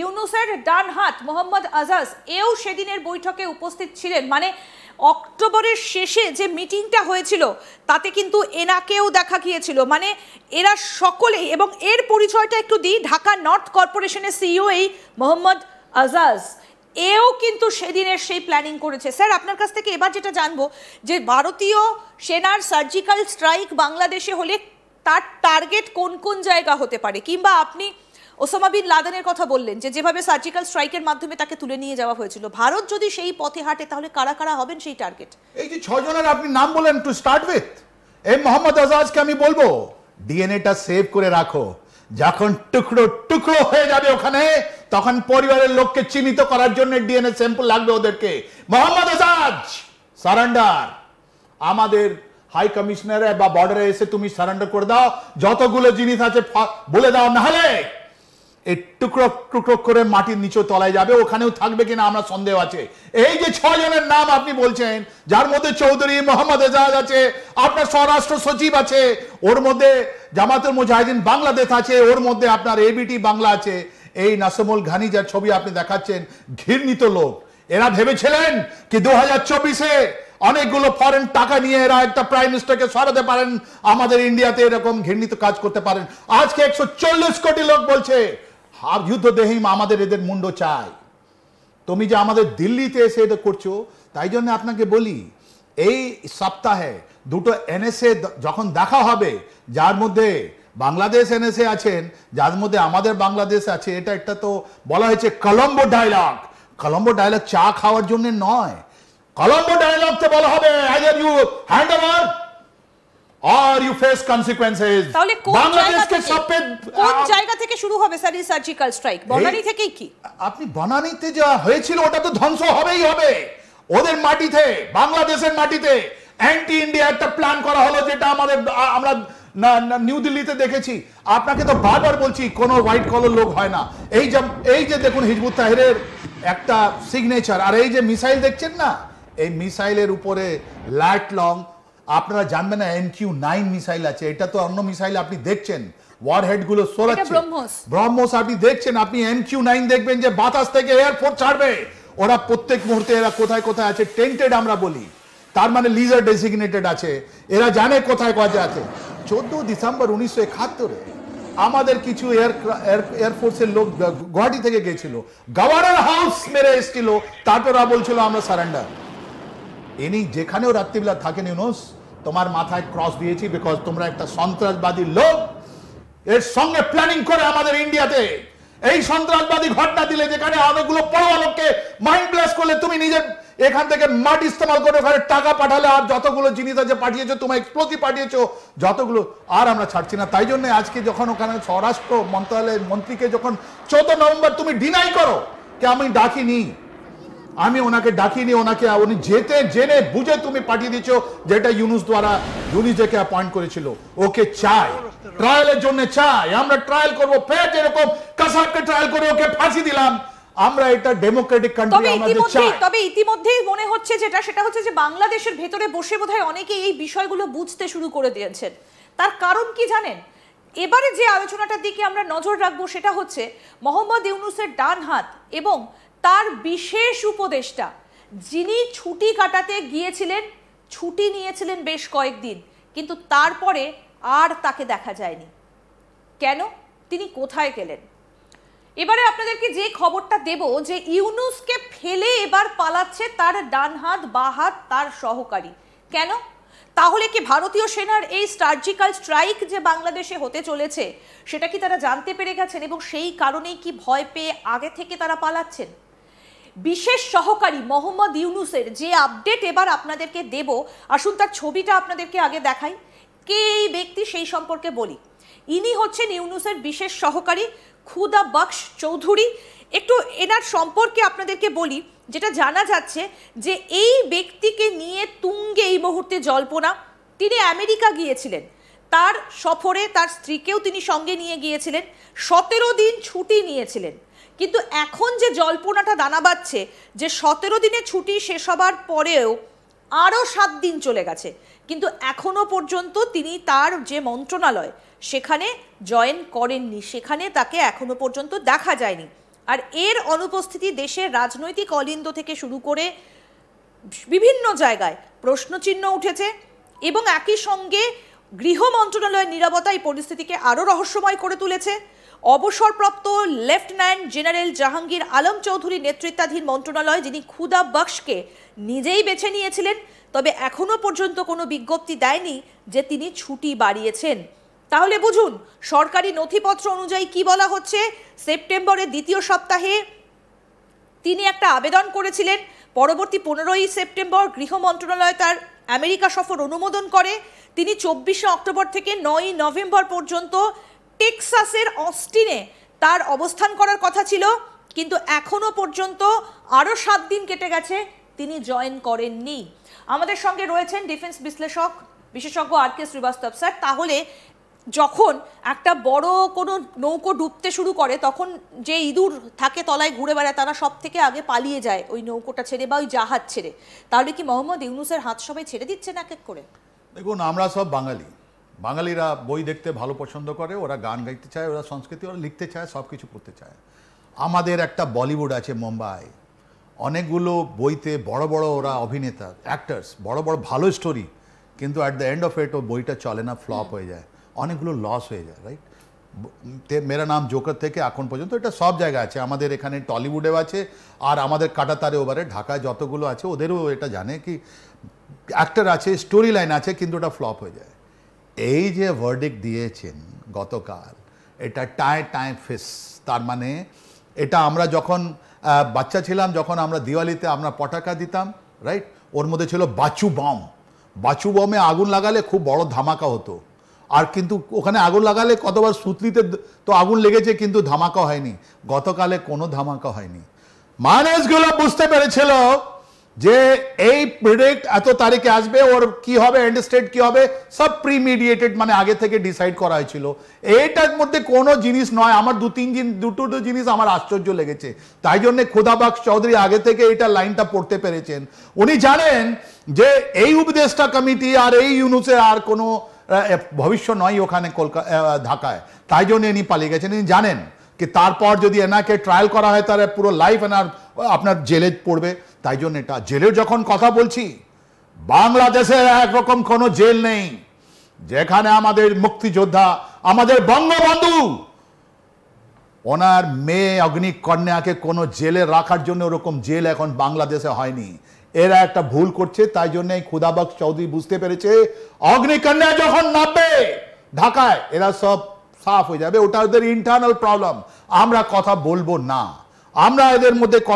ইউনূসের ডান হাত মোহাম্মদ আজাজ এও সেদিনের বৈঠকে উপস্থিত ছিলেন। মানে অক্টোবরের শেষে যে মিটিংটা হয়েছিল তাতে কিন্তু এনাকেও দেখা গিয়েছিল। মানে এরা সকলেই, এবং এর পরিচয়টা একটু দিই, ঢাকা নর্থ কর্পোরেশনের সিইও এই মোহাম্মদ আজাজ এও কিন্তু সেদিনের সেই প্ল্যানিং করেছে। স্যার, আপনার কাছ থেকে এবার যেটা জানবো যে ভারতীয় সেনার সার্জিক্যাল স্ট্রাইক বাংলাদেশে হলে তার টার্গেট কোন কোন জায়গা হতে পারে, কিংবা আপনি ওসামা বিন লাদেনের কথা বললেন যে যেভাবে সার্জিক্যাল স্ট্রাইকের মাধ্যমে তাকে তুলে নিয়ে যাওয়া হয়েছিল, ভারত যদি সেই পথে হাঁটে তাহলে কারা কারা হবেন সেই টার্গেট? এই যে 6 জনের আপনি নাম বলেন, টু স্টার্ট উইথ এই মোহাম্মদ আজাজকে আমি বলবো ডিএনএটা সেভ করে রাখো। যখন টুকরো টুকরো হয়ে যাবে ওখানে, তখন পরিবারের লোককে চিহ্নিত করার জন্য ডিএনএ স্যাম্পল লাগবে ওদেরকে। মোহাম্মদ আজাজ সারেন্ডার, আমাদের হাই কমিশনারে বা বর্ডারে এসে তুমি সারেন্ডার করে দাও, যতগুলো জিনিস আছে বলে দাও, না হলে এই টুকরো টুকরো করে মাটির নিচে তলায় যাবে, ওখানেও থাকবে কিনা আমরা সন্দেহ আছে। এই যে 6 জনের নাম আপনি বলছেন, যার মধ্যে চৌধুরী মোহাম্মদ এজাজ আছে, আপনার স্বরাষ্ট্র সচিব আছে, ওর মধ্যে জামাতুল মুজাহিদিন বাংলাদেশ আছে, ওর মধ্যে আপনার এবিটি বাংলা আছে, এই নাসমুল ঘানি যার ছবি আপনি দেখাচ্ছেন, ঘৃণিত লোক। এরা ভেবেছিলেন কি 2024-এ অনেকগুলো ফরেন টাকা নিয়ে এরা একটা প্রাইম মিনিস্টারকে সরাতে পারেন, আমাদের ইন্ডিয়াতে এরকম ঘৃণিত কাজ করতে পারেন। আজকে 140 কোটি লোক বলছে যুদ্ধ দেহিম, আমাদের এদের মুন্ড চাই। তুমি যে আমাদের দিল্লিতে এসে এটা করছো, তাই জন্য আপনাকে বলি এই সপ্তাহে দুটো এনএসএ যখন দেখা হবে, যার মধ্যে বাংলাদেশ এনএসএ আছেন, যার মধ্যে আমাদের বাংলাদেশ আছে, এটা একটা তো বলা হয়েছে কলম্বো ডায়লগ। কলম্বো ডায়লগ চা খাওয়ার জন্য নয়, কলম্বো ডায়লগ তো বলা হবে either you hand over or you face consequences। তাহলে বাংলাদেশকে কোন জায়গা থেকে শুরু হবে স্যার এই সার্জিক্যাল স্ট্রাইক? বনানী থেকেই কি? আপনি বনানীতে যা হয়েছিল ওটা তো ধ্বংস হবেই হবে। ওদের মাটিতে, বাংলাদেশের মাটিতে অ্যান্টি ইন্ডিয়া একটা প্ল্যান করা হলো, যেটা আমরা নিউ দিল্লিতে দেখেছি। আপনাকে তো বারবার বলছি কোন হোয়াইট কলার লোক হয় না। এই যে দেখুন হিজবুত তাহরিরের একটা সিগনেচার, আর এই যে মিসাইল দেখছেন না, এই মিসাইলের উপরে লাইট লং, আপনারা জানবেন না MQ-9 মিসাইল আছে। এটা তো অন্য মিসাইল আপনি দেখছেন, ওয়ারহেড গুলো সরাচ্ছে, ব্রহ্মোস আপনি দেখছেন। আপনি MQ-9 দেখবেন যে বাতাস থেকে এয়ারফোর্স ছাড়বে। ওরা প্রত্যেক মুহূর্তে এরা কোথায় কোথায় আছে, টেন্টেড আমরা বলি, তার মানে লিজার ডেসিগনেটেড আছে। এরা জানে কোথায় কোথায় আছে। 14 ডিসেম্বর 1971-এ আমাদের কিছু এয়ারফোর্সের লোক গুয়াহাটি থেকে গেছিল, গভর্নর হাউস মেরে এসেছিল, তারপর ওরা বলছিল আমরা সারেন্ডার। ইনি যেখানেও রাত্রিবেলা থাকেন, ইউনুস তোমার মাথায় ক্রস দিয়েছি, বিকজ তোমরা একটা সন্ত্রাসবাদী লোক। এর সঙ্গে প্ল্যানিং করে আমাদের ইন্ডিয়াতে এই সন্ত্রাসবাদী ঘটনা দিলে, যেখানে অনেকগুলো পড়ুয়া লোককে মাইন্ড ব্লাস্ট করলে, তুমি নিজের এখান থেকে মাটি ইস্তেমাল করে ওখানে টাকা পাঠালে, আর যতগুলো জিনিস আছে পাঠিয়েছো, তোমার এক্সপ্লোসিভ পাঠিয়েছো, যতগুলো, আর আমরা ছাড়ছি না। তাই জন্য আজকে যখন ওখানে স্বরাষ্ট্র মন্ত্রণালয়ের মন্ত্রীকে যখন 14 নভেম্বর তুমি ডিনাই করো যে আমি ডাকিনি, আমি ওনাকে ডাকিনি, ওনাকে উনি যেতে জেনে বুঝে তুমি পাঠিয়ে দিচ্ছ, যেটা ইউনুস দ্বারা ইউনিসেকে অ্যাপয়েন্ট করেছিল। ওকে চাই, ট্রায়ালের জন্য চাই, আমরা ট্রায়াল করবো, ফের যেরকম কাসাবকে ট্রায়াল করে ওকে ফাঁসি দিলাম, আমরা এটা ডেমোক্রেটিক কান্ট্রি আমাদের চাই। তবে ইতিমধ্যেই মনে হচ্ছে সেটা হচ্ছে যে বাংলাদেশের ভেতরে বসে বোধহয় অনেকেই এই বিষয়গুলো বুঝতে শুরু করে দিয়েছেন। তার কারণ কি জানেন? এবারে যে আলোচনাটার দিকে আমরা নজর রাখবো সেটা হচ্ছে মোহাম্মদ ইউনূসের ডান হাত এবং তার বিশেষ উপদেষ্টা, যিনি ছুটি কাটাতে গিয়েছিলেন, ছুটি নিয়েছিলেন বেশ কয়েকদিন, কিন্তু তারপরে আর তাকে দেখা যায়নি। কেন? তিনি কোথায় গেলেন? এবারে আপনাদেরকে যে খবরটা দেব যে ইউনূসকে ফেলে এবার পালাচ্ছে তার ডান হাত, বা হাত, তার সহকারী। কেন? তাহলে কি ভারতীয় সেনার এই সার্জিক্যাল স্ট্রাইক যে বাংলাদেশে হতে চলেছে সেটা কি তারা জানতে পেরে গেছেন, এবং সেই কারণেই কি ভয় পেয়ে আগে থেকে তারা পালাচ্ছেন? বিশেষ সহকারী মোহাম্মদ ইউনূসের যে আপডেট এবার আপনাদেরকে দেব, আসুন তার ছবিটা আপনাদেরকে আগে দেখাই। কে এই ব্যক্তি সেই সম্পর্কে বলি। ইনি হচ্ছেন ইউনূসের বিশেষ সহকারী খুদা বখশ চৌধুরী। একটু এনার সম্পর্কে আপনাদেরকে বলি। যেটা জানা যাচ্ছে যে এই ব্যক্তিকে নিয়ে তুঙ্গে এই মুহূর্তে জল্পনা। তিনি আমেরিকা গিয়েছিলেন, তার সফরে তার স্ত্রীকেও তিনি সঙ্গে নিয়ে গিয়েছিলেন, 17 দিন ছুটি নিয়েছিলেন। কিন্তু এখন যে জল্পনাটা দানা বাঁধছে যে 17 দিনের ছুটি শেষ হবার পরেও আরও 7 দিন চলে গেছে, কিন্তু এখনো পর্যন্ত তিনি তার যে মন্ত্রণালয় সেখানে জয়েন করেননি, সেখানে তাকে এখনো পর্যন্ত দেখা যায়নি। আর এর অনুপস্থিতি দেশের রাজনৈতিক অলিন্দ থেকে শুরু করে বিভিন্ন জায়গায় প্রশ্নচিহ্ন উঠেছে এবং একই সঙ্গে গৃহ মন্ত্রণালয়ের নীরবতা এই পরিস্থিতিকে আরও রহস্যময় করে তুলেছে। অবসরপ্রাপ্ত লেফটেন্যান্ট জেনারেল জাহাঙ্গীর আলম চৌধুরী নেতৃত্বাধীন মন্ত্রণালয়, যিনি খুদা বক্সকে নিজেই বেছে নিয়েছিলেন, তবে এখনো পর্যন্ত কোনো বিজ্ঞপ্তি দেয়নি যে তিনি ছুটি বাড়িয়েছেন। তাহলে বুঝুন সরকারি নথিপত্র অনুযায়ী কি বলা হচ্ছে। সেপ্টেম্বরের দ্বিতীয় সপ্তাহে তিনি একটা আবেদন করেছিলেন। পরবর্তী 15ই সেপ্টেম্বর গৃহ মন্ত্রণালয় তার আমেরিকা সফর অনুমোদন করে। তিনি 24শে অক্টোবর থেকে 9ই নভেম্বর পর্যন্ত টেক্সাসের অস্টিনে তার অবস্থান করার কথা ছিল, কিন্তু এখনো পর্যন্ত আরও 7 দিন কেটে গেছে, তিনি জয়েন করেননি। আমাদের সঙ্গে রয়েছেন ডিফেন্স বিশ্লেষক বিশেষজ্ঞ আর.কে. শ্রীবাস্তব স্যার। তাহলে যখন একটা বড় কোনো নৌকো ডুবতে শুরু করে তখন যে ইঁদুর থাকে তলায় ঘুরে বেড়ায় তারা সব থেকে আগে পালিয়ে যায় ওই নৌকোটা ছেড়ে বা ওই জাহাজ ছেড়ে। তাহলে কি মোহাম্মদ ইউনূসের হাত সবাই ছেড়ে দিচ্ছেন এক এক করে? দেখুন, আমরা সব বাঙালি, বাঙালিরা বই দেখতে ভালো পছন্দ করে, ওরা গান গাইতে চায়, ওরা সংস্কৃতি ওরা লিখতে চায়, সব কিছু করতে চায়। আমাদের একটা বলিউড আছে মুম্বাই, অনেকগুলো বইতে বড় বড় ওরা অভিনেতা অ্যাক্টার্স, বড় বড় ভালো স্টোরি, কিন্তু at the end of it ও বইটা চলে না, ফ্লপ হয়ে যায়, অনেকগুলো লস হয়ে যায়, রাইট? মেরা নাম জোকার থেকে এখন পর্যন্ত এটা সব জায়গায় আছে, আমাদের এখানে টলিউডেও আছে, আর আমাদের কাটাতারে ওভারে ঢাকায় যতগুলো আছে ওদেরও এটা জানে কি অ্যাক্টার আছে, স্টোরি লাইন আছে, কিন্তু ওটা ফ্লপ হয়ে যায়। এই যে ভার্ডিক্ট দিয়েছেন গতকাল, এটা টাই ফিস, তার মানে এটা আমরা যখন বাচ্চা ছিলাম, যখন আমরা দিওয়ালিতে আমরা পটাকা দিতাম, রাইট, ওর মধ্যে ছিল বাচু বম, বাচু বমে আগুন লাগালে খুব বড় ধামাকা হতো, আর কিন্তু ওখানে আগুন লাগালে কতবার সুতলিতে তো আগুন লেগেছে কিন্তু ধামাকা হয়নি। গতকালে কোনো ধামাকা হয়নি। মানুষগুলো বুঝতে পেরেছিল যে এই প্রেডিক্ট এত তারিখে আসবে, ওর কি হবে, এন্ড স্টেট কি হবে, সব প্রিমিডিয়েটেড, মানে আগে থেকে ডিসাইড করা হয়েছিল। এইটার মধ্যে কোনো জিনিস নয়। আমার দুটো জিনিস আমার আশ্চর্য লেগেছে, তাই জন্য খুদা বক্স চৌধুরী আগে থেকে এটা লাইনটা পড়তে পেরেছেন। উনি জানেন যে এই উপদেষ্টা কমিটি আর এই ইউনূসের আর কোনো ভবিষ্যৎ নয় ওখানে ঢাকায়, তাই জন্য ইনি পালিয়ে গেছেন। ইনি জানেন কি তারপর যদি এনাকে ট্রায়াল করা হয় তাহলে পুরো লাইফ আপনার জেলে পড়বে, তাই জন্য এটা জেলের যখন কথা বলছি, বাংলাদেশের একরকম কোনো জেল নেই যেখানে আমাদের মুক্তিযোদ্ধা, আমাদের বঙ্গবন্ধু, ওনার মেয়ে অগ্নিকন্যাকে কোনো জেলে রাখার জন্য ওরকম জেল এখন বাংলাদেশে হয়নি। এরা একটা ভুল করছে, তাই জন্য এই খুদা বক্স চৌধুরী বুঝতে পেরেছে অগ্নিকন্যা যখন নামবে ঢাকায় এরা সব সাফ হয়ে যাবে, ওটা ওদের ইন্টারনাল প্রবলেম, আমরা কথা বলবো না, আমরা এদের মধ্যে কথা